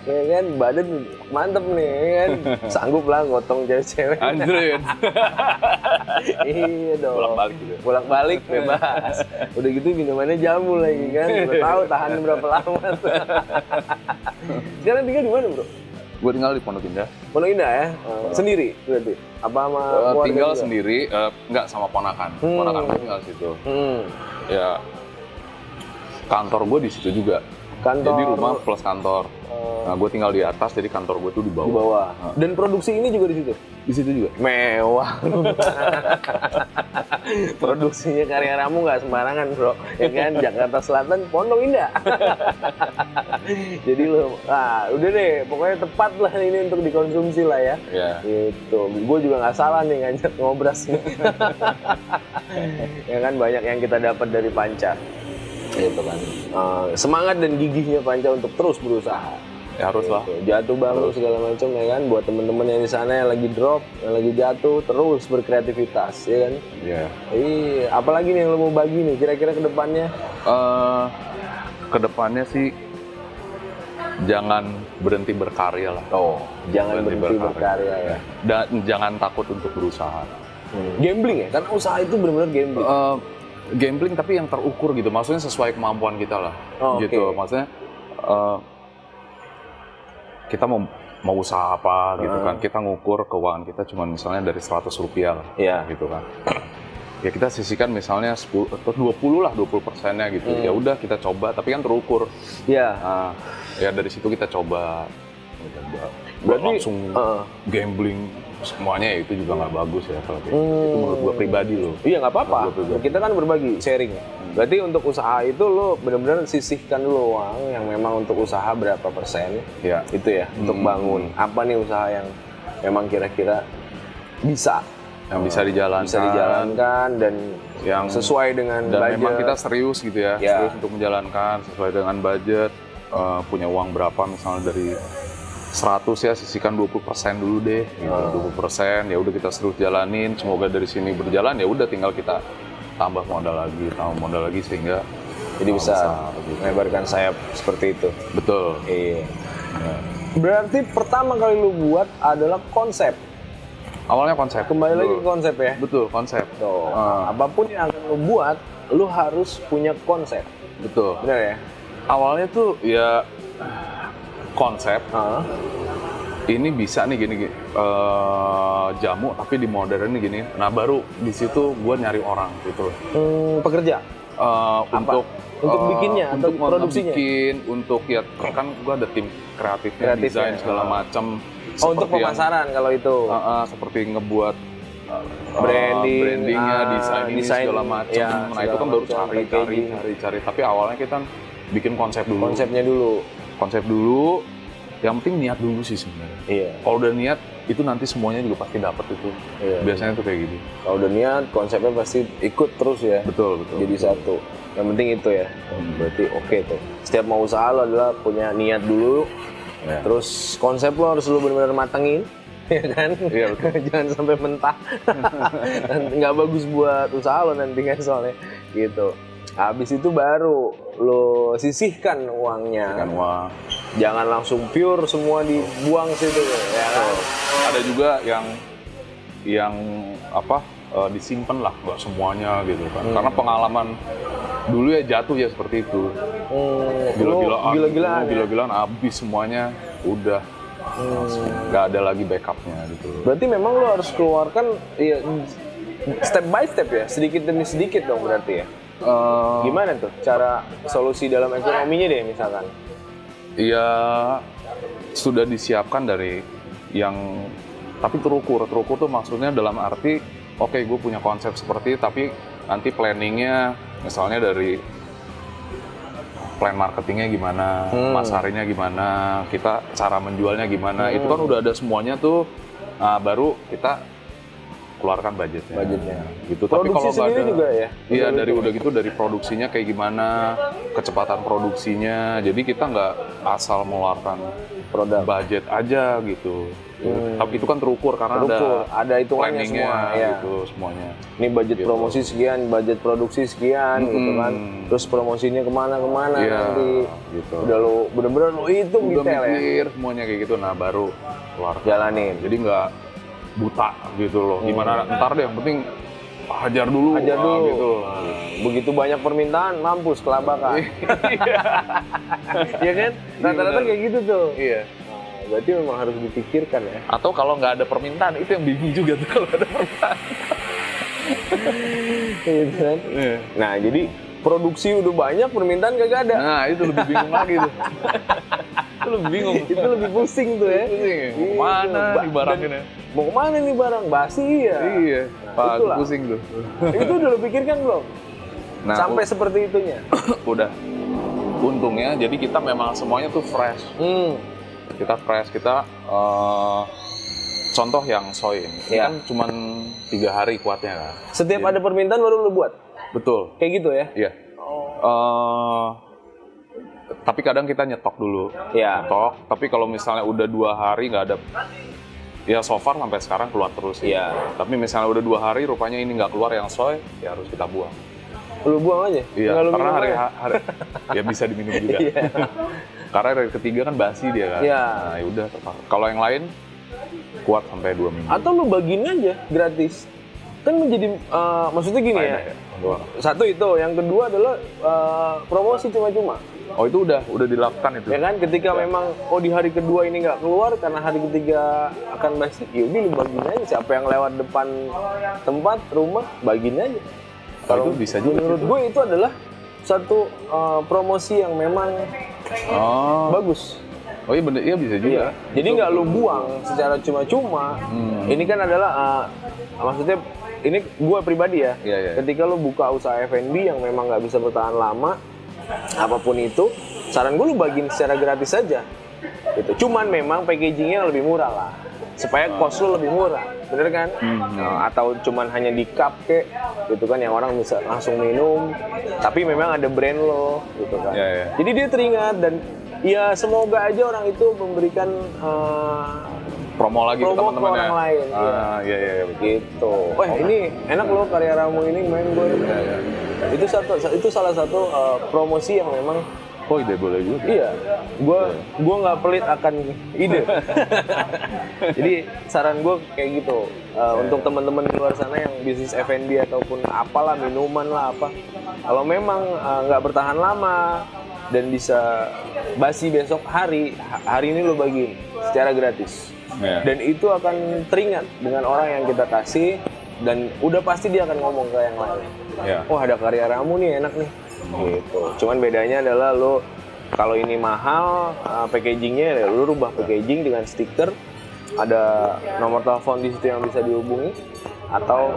Ya kan, badan mantep nih, ya kan. Sanggup lah gotong cewek-cewek. Anjir. Iya dong. Bolak-balik gitu. Bolak-balik bebas. Udah gitu minumannya jamu lagi kan. Udah tahu tahan berapa lama. Sekarang tinggal di mana, Bro? Gue tinggal di Pondok Indah. Pondok Indah ya? Sendiri berarti? Apa sama keluarga tinggal juga? sendiri, enggak sama ponakan. Ponakan gue tinggal di situ. Ya, kantor gue di situ juga. Jadi rumah plus kantor. Nah, gue tinggal di atas, jadi kantor gue tuh di bawah. Di bawah. Dan produksi ini juga di situ? Di situ juga. Mewah. Produksinya Karya Ramu nggak sembarangan, Bro. Ya kan, Jakarta Selatan, Pondok Indah. Jadi lo, udah deh, pokoknya tepat lah ini untuk dikonsumsi lah ya. Iya. Gitu. Gue juga nggak salah nih ngajak ngobras nih. Ya kan, banyak yang kita dapat dari Panca. Gitu kan. Semangat dan gigihnya Panca untuk terus berusaha. Ya harus lah. Jatuh bangun segala macam ya kan, buat temen-temen yang di sana yang lagi drop, yang lagi jatuh, terus berkreativitas ya kan. Iya. Iya, apalagi nih yang lo mau bagi nih kira-kira ke depannya? Kedepannya sih jangan berhenti berkarya lah. Jangan berhenti berkarya ya. Dan jangan takut untuk berusaha. Gambling ya, karena usaha itu benar-benar gambling. Gambling tapi yang terukur gitu, maksudnya sesuai kemampuan kita lah. Gitu, maksudnya kita mau usaha apa gitu kan, kita ngukur keuangan kita cuma misalnya dari 100 rupiah lah, gitu kan. Ya kita sisihkan misalnya 10 atau 20%-nya gitu. Ya udah kita coba, tapi kan terukur. Iya. Nah, ya dari situ kita coba. Berarti langsung gambling semuanya ya itu juga nggak bagus ya kalau itu menurut gua pribadi loh. Iya nggak apa-apa. Kita kan berbagi, sharing. Berarti untuk usaha itu lo benar-benar sisihkan dulu uang yang memang untuk usaha berapa persen. Ya. Itu ya untuk bangun. Apa nih usaha yang memang kira-kira bisa dijalankan dan yang sesuai dengan dan budget. memang kita serius gitu ya, serius untuk menjalankan sesuai dengan budget. Punya uang berapa misalnya dari 100 ya, sisihkan 20% dulu deh gitu. 20% ya udah kita terus jalanin, semoga dari sini berjalan, ya udah tinggal kita tambah modal lagi sehingga jadi bisa melebarkan sayap seperti itu. Betul. Iya. Berarti pertama kali lu buat adalah konsep. Awalnya konsep. Kembali lagi ke konsep ya. Betul, konsep. Apapun yang akan lu buat, lu harus punya konsep. Betul. Benar ya? Awalnya tuh ya konsep. Ini bisa nih gini, jamu tapi di modernin gini. Nah baru di situ gue nyari orang gitu. Pekerja? Untuk bikinnya atau produksinya? Untuk ya kan gue ada tim kreatifnya, desain segala macam. Untuk pemasaran kalau itu? Seperti ngebuat brandingnya, desain segala macam. Ya, nah itu kan baru cari. Tapi awalnya kita bikin konsep dulu. Konsep dulu. Yang penting niat dulu sih sebenarnya. Iya. Kalau udah niat, itu nanti semuanya juga pasti dapat itu. Iya. Biasanya tuh kayak gitu. Kalau udah niat, konsepnya pasti ikut terus ya. Betul. Jadi satu. Yang penting itu ya. Berarti oke tuh. Setiap mau usaha lo adalah punya niat dulu. Ya. Terus konsep lo harus lo benar-benar matengin. Ya kan? Iya betul. Jangan sampai mentah. Nggak bagus buat usaha lo nanti kan soalnya. Gitu. Habis itu baru lo sisihkan uangnya. Jangan langsung pure semua dibuang situ ya kan. Ada juga yang disimpan lah, nggak semuanya gitu kan. Karena pengalaman dulu ya jatuh ya seperti itu. Gila-gilaan habis semuanya udah. Nggak ada lagi backupnya gitu. Berarti memang lo harus keluarkan ya, step by step ya, sedikit demi sedikit dong berarti ya. Gimana tuh cara solusi dalam ekonominya deh misalkan? Ya sudah disiapkan dari yang tapi terukur tuh maksudnya dalam arti oke, gue punya konsep seperti tapi nanti planningnya misalnya dari plan marketingnya gimana, masarnya gimana, kita cara menjualnya gimana, itu kan udah ada semuanya tuh. Nah, baru kita keluarkan budgetnya. Gitu. Tapi kalau nggak ada, juga ya? Iya, dari udah gitu dari produksinya kayak gimana, kecepatan produksinya. Jadi kita nggak asal mengeluarkan Produk. budget aja gitu. Tapi itu kan terukur karena ada hitungannya planningnya semua ya. gitu semuanya. Ini budget Gitu. promosi sekian, budget produksi sekian gitu kan. Terus promosinya kemana Iya, nanti. gitu. Udah lo bener-bener lo hitung Udah detail ya. mikir semuanya kayak gitu, nah baru keluar. Jalanin. Jadi nggak buta gitu loh. Gimana ntar deh, yang penting hajar dulu. Ajar Nah, dulu. gitu. Begitu banyak permintaan, mampus kelabakan. Iya kan? Rata-rata benar. kayak gitu tuh. Iya. Nah, berarti memang harus dipikirkan ya. Atau kalau nggak ada permintaan, itu yang bingung juga tuh kalau ada permintaan. Gitu kan? Iya. Nah, jadi produksi udah banyak, permintaan kagak ada. Nah, itu lebih bingung lagi tuh. Itu lebih bingung. Itu lebih pusing tuh ya. Pusing ya? Mau Gitu. kemana nih barang Dan ini? Mau kemana nih barang? Basi ya. Iya. Pak, itulah. pusing tuh. Itu udah lo pikirkan belum? Nah, Sampai seperti itunya. udah. Untungnya, jadi kita memang semuanya tuh fresh. Kita fresh, kita contoh yang soy ini. Ini Iya. kan cuman 3 hari kuatnya kan. Setiap ada permintaan baru lo buat. Betul. Kayak gitu ya? Iya. Tapi kadang kita nyetok dulu. Iya. Nyetok, tapi kalau misalnya udah 2 hari nggak ada, ya so far sampai sekarang keluar terus. Iya. Tapi misalnya udah 2 hari rupanya ini nggak keluar yang soy, ya harus kita buang. Lo buang aja? Iya, Nggak lo karena minum hari, aja? hari ya bisa diminum juga. Iya. Karena hari ketiga kan basi dia kan. Iya. Nah, ya udah. Kalau yang lain kuat sampai 2 minggu. Atau lo bagiin aja gratis. Kan menjadi, maksudnya gini ya. Faedah ya. Satu itu, yang kedua adalah promosi cuma-cuma. Oh, itu udah dilakukan itu. Ya kan, ketika memang di hari kedua ini nggak keluar karena hari ketiga akan basi, yaudah lu bagiin aja. Siapa yang lewat depan tempat rumah, bagiin aja. Kalau itu bisa juga. Menurut gue itu adalah satu promosi yang memang bagus. Oh iya bener, iya bisa juga. Iya. Jadi nggak lu buang secara cuma-cuma. Ini kan adalah maksudnya ini gue pribadi ya. Iya. Ketika lu buka usaha F&B yang memang nggak bisa bertahan lama, apapun itu, saran gue lu bagiin secara gratis saja. Gitu. Cuman memang packagingnya lebih murah lah, supaya cost lu lebih murah, bener kan? Nah, atau cuman hanya di cup kek, gitu kan, yang orang bisa langsung minum. Tapi memang ada brand lo, gitu kan. Iya. Jadi dia teringat dan ya semoga aja orang itu memberikan Promo lagi ke promo ke teman-teman orang lain. Iya. Gitu. Wah ini enak loh karya ramu ini, main gue. Iya. Itu salah satu promosi yang memang Oh ide boleh juga. iya. Gua nggak pelit akan ide. Jadi saran gue kayak gitu. Untuk teman-teman di luar sana yang bisnis F&B ataupun apalah, minuman lah apa. Kalau memang nggak bertahan lama dan bisa basi besok hari ini lo bagiin secara gratis. Iya. Dan itu akan teringat dengan orang yang kita kasih, dan udah pasti dia akan ngomong ke yang lain. Iya. Wah ada karya ramu nih, enak nih. Gitu. Cuman bedanya adalah lo kalau ini mahal, packagingnya ya lo rubah packaging dengan stiker, ada nomor telepon di situ yang bisa dihubungi, atau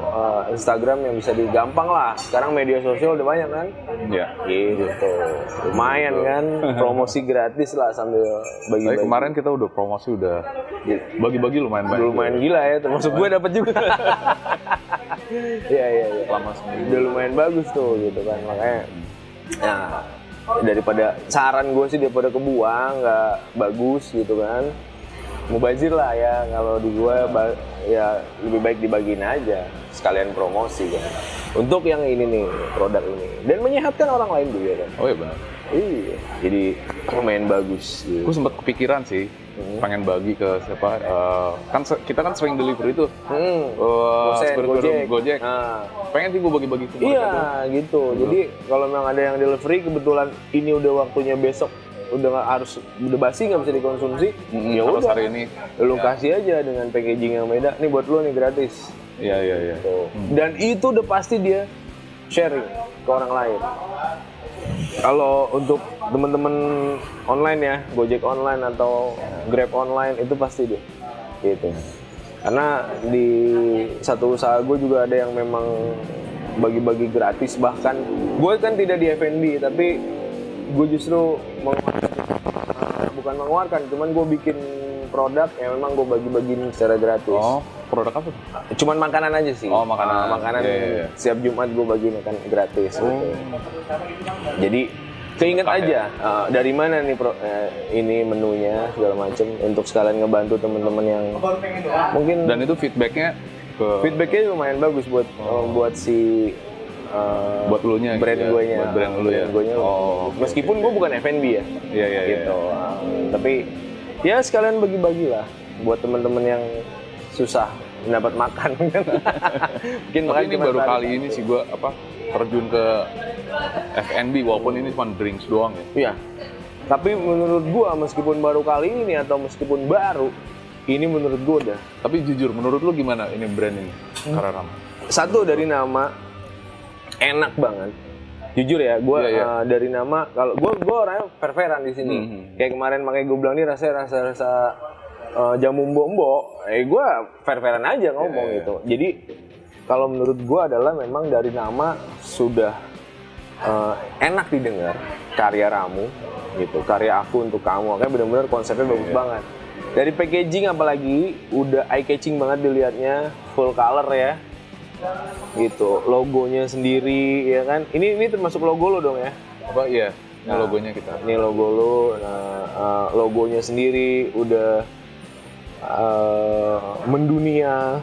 Instagram yang bisa digampang lah. Sekarang media sosial udah banyak kan? Iya. Gitu. Lumayan kan, promosi gratis lah sambil Tapi bagi-bagi. kemarin kita udah promosi, udah bagi-bagi lumayan banyak. Lumayan gila ya, termasuk gue dapat juga. Iya. Lama seminggu. Udah lumayan bagus tuh gitu kan, makanya ya daripada saran gue sih daripada kebuang nggak bagus gitu kan, mubazir lah ya. Kalau di gue ya lebih baik dibagiin aja sekalian promosi kan untuk yang ini nih, produk ini, dan menyehatkan orang lain juga kan. Oh iya benar. Iya, jadi lumayan bagus gitu. Gue sempat kepikiran sih, pengen bagi ke siapa. Kan kita kan sering delivery tuh. Gojek. Nah, Pengen sih gue bagi-bagi ke mereka tuh. iya gitu. Jadi kalau memang ada yang delivery kebetulan ini udah waktunya besok, udah basi nggak bisa dikonsumsi, ya Harus udah hari ini. lu kasih aja dengan packaging yang beda. Nih buat lu nih gratis. Iya. Tuh. Dan itu udah pasti dia sharing ke orang lain. Kalau untuk temen-temen online ya, Gojek online atau Grab online, itu pasti dia gitu. Karena di satu usaha gue juga ada yang memang bagi-bagi gratis, bahkan gue kan tidak di F&B tapi gue justru bukan mengeluarkan, cuman gue bikin produk yang memang gue bagi-bagiin secara gratis. Oh, produk apa tuh? Cuman makanan aja sih. Oh, makanan. Makanan Iya. setiap Jumat gue bagiin kan gratis. Oh. Gitu. Jadi keinget Suka, aja dari mana nih ini menunya segala macem untuk sekalian ngebantu teman-teman yang mungkin. Dan itu feedbacknya Feedbacknya lumayan bagus buat buat si buat lu nya brand gitu ya? gue nya. Buat brand lu ya. Oh, meskipun gue bukan F&B ya. Iya. Gitu. Tapi ya sekalian bagi-bagi lah buat teman-teman yang susah dapat makan kan. Mungkin Tapi ini baru kali ini sih gue terjun ke F&B walaupun ini cuma drinks doang ya. Iya. Tapi menurut gua meskipun baru kali ini atau meskipun baru, ini menurut gua udah. Tapi jujur, menurut lu gimana ini brand ini? Karena Satu dari nama enak banget. Jujur ya, gua Iya. dari nama kalau gua orangnya fair-fairan di sini. Kayak kemarin makanya gua bilang nih rasa jamu mbok-mbok. Gua fair-fairan aja ngomong gitu. Jadi kalau menurut gua adalah memang dari nama sudah enak didengar, karya Ramu gitu, karya aku untuk kamu. Makanya benar-benar konsepnya bagus banget. Dari packaging apalagi udah eye catching banget dilihatnya, full color ya. Gitu, logonya sendiri ya kan. Ini termasuk logo lo dong ya. apa iya? Ini Nah, logonya kita. Ini logo lo, logonya sendiri udah mendunia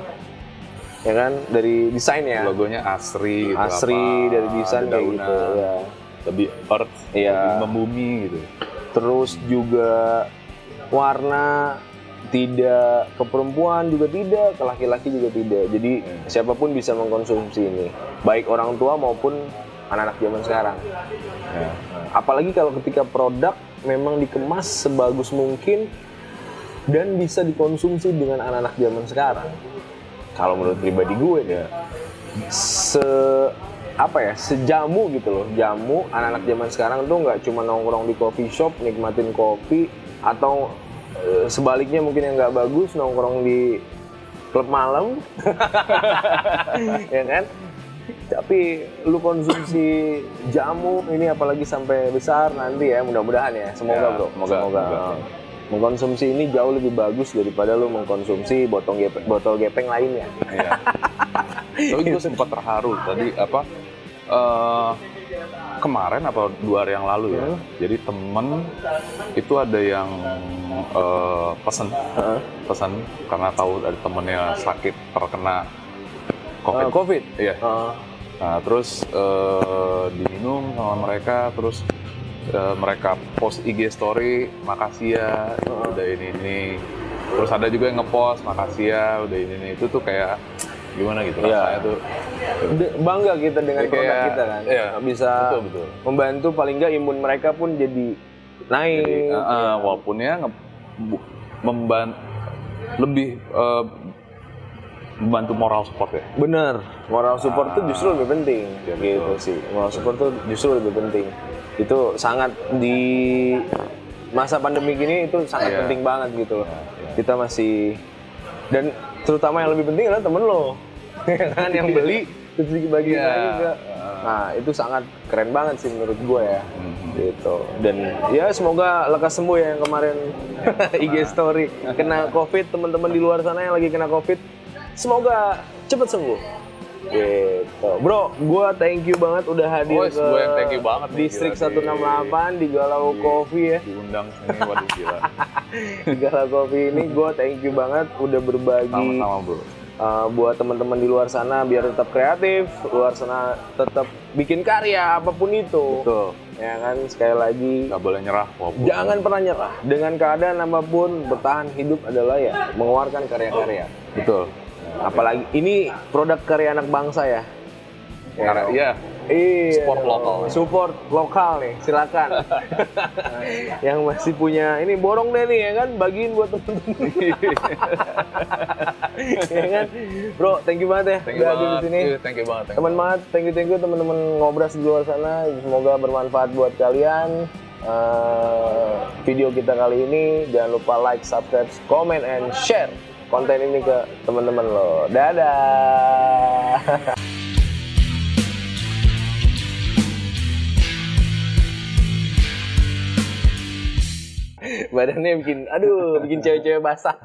ya kan, dari desain ya. Logonya asri gitu. Asri dari desain ada kayak daunan, gitu ya. lebih earth, Iya. lebih membumi gitu. Terus juga warna tidak ke perempuan juga tidak, ke laki-laki juga tidak. Jadi siapapun bisa mengkonsumsi ini, baik orang tua maupun anak-anak zaman sekarang. Ya. Apalagi kalau ketika produk memang dikemas sebagus mungkin dan bisa dikonsumsi dengan anak-anak zaman sekarang. Kalau menurut pribadi gue ya, sejamu gitu loh. Jamu anak-anak zaman sekarang tuh nggak cuma nongkrong di coffee shop nikmatin kopi, atau sebaliknya mungkin yang nggak bagus nongkrong di klub malam ya kan. Tapi lu konsumsi jamu ini apalagi sampai besar nanti ya, mudah-mudahan ya, semoga Ya, bro, semoga. mengkonsumsi ini jauh lebih bagus daripada lu mengkonsumsi botol gepeng lainnya. Iya. Tapi gue sempat terharu tadi kemarin apa 2 hari yang lalu ya. Jadi temen itu ada yang pesan karena tahu ada temennya sakit terkena COVID. COVID. Iya. Nah, terus diminum sama mereka, terus mereka post IG story, makasih ya, udah ini. Terus ada juga yang ngepost, makasih ya, udah ini. Itu tuh kayak gimana gitu rasanya tuh. Bangga kita dengan Kayak, produk kita kan. iya, Bisa betul. membantu, paling nggak imun mereka pun jadi naik. Jadi, walaupun ya lebih membantu moral support ya. Bener, moral support tuh justru lebih penting, Iya, gitu betul. sih. Moral support tuh justru lebih penting. Itu sangat di masa pandemi gini itu sangat Iya. penting banget gitu loh. Iya. Kita masih, dan terutama yang lebih penting adalah temen lo, kan yang beli terus dibagi Iya. lagi ke. Nah itu sangat keren banget sih menurut gue ya. Gitu. Dan ya semoga lekas sembuh ya yang kemarin IG story kena COVID, teman-teman di luar sana yang lagi kena COVID, semoga cepet sembuh. Gitu. Bro, gua thank you banget udah hadir ke Gue yang thank you banget nih, Distrik gila, 168 di Galau Coffee ya. Diundang sini, waduh gila. Di Galau Coffee ini gua thank you banget udah berbagi Sama-sama bro. buat teman-teman di luar sana biar tetap kreatif, luar sana tetap bikin karya apapun itu. Betul. Ya kan, sekali lagi Gak boleh nyerah walaupun. jangan pernah nyerah. Dengan keadaan apapun, bertahan hidup adalah ya mengeluarkan karya-karya. Betul. Apalagi ini produk karya anak bangsa ya. Karena iya. Iya. Support lokal. Support lokal nih, silakan. Yang masih punya ini borong deh nih ya kan, bagiin buat temen-temen. Ya kan, bro, thank you banget ya Thank you udah hadir di banget. sini. Iya, thank you banget. Teman banget, thank you teman-teman ngobras di luar sana. Semoga bermanfaat buat kalian. Video kita kali ini jangan lupa like, subscribe, comment, and share. konten ini ke teman-teman lo. Dadah. Badannya bikin cewek-cewek basah.